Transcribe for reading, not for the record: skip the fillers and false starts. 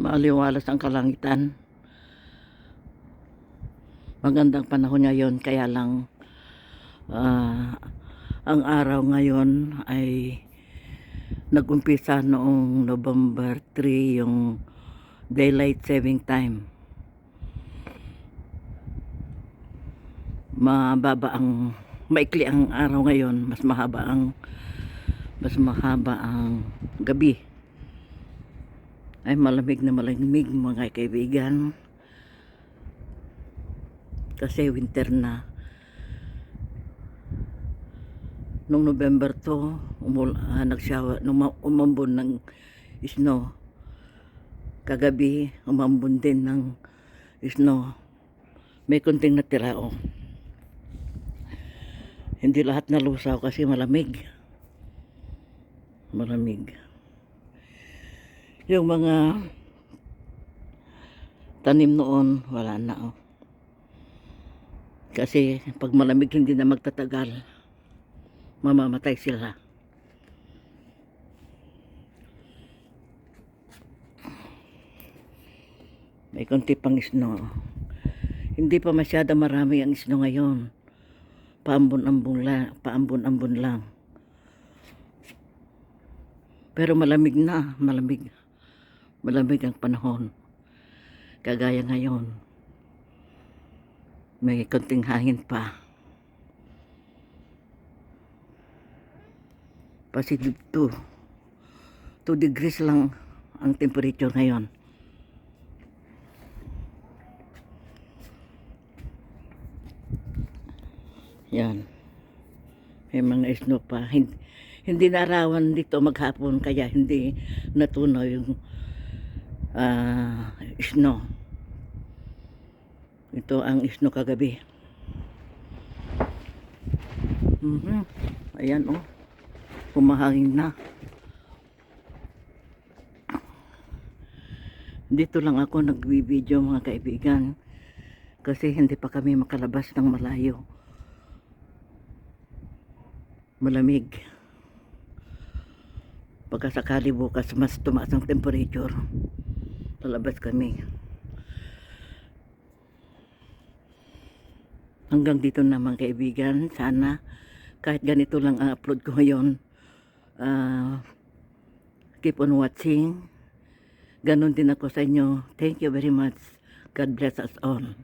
Maaliwalas ang kalangitan. Magandang panahon ngayon, kaya lang ang araw ngayon ay nag-umpisa noong November 3 yung daylight saving time. Maikli ang araw ngayon, mas mahaba ang gabi. Ay malamig na malamig mga kaibigan, kasi winter na. Nung November 2 nag-shower, umambon ng snow. Kagabi umambon din ng snow. May kunting natira Hindi lahat nalusaw kasi malamig. Yung mga tanim noon wala na kasi pag malamig hindi na magtatagal, mamamatay sila. May konti pang snow. Hindi pa masyado marami ang snow ngayon. Paambon-ambon lang. Pero malamig na, malamig ang panahon. Kagaya ngayon, may konting hangin pa. Positive 2 degrees lang ang temperature ngayon. Yan, may mga snow pa. Hindi naarawan dito maghapon, kaya hindi natunaw yung snow. Ito ang snow kagabi. Ayan humahangin na. Dito lang ako nagbi-video mga kaibigan, kasi hindi pa kami makalabas ng malayo. Malamig. Pagkasakali bukas mas tumaas ang temperature, lalabas kami. Hanggang dito na mga kaibigan. Sana kahit ganito lang ang upload ko ngayon, keep on watching. Ganon din ako sa inyo. Thank you very much. God bless us all.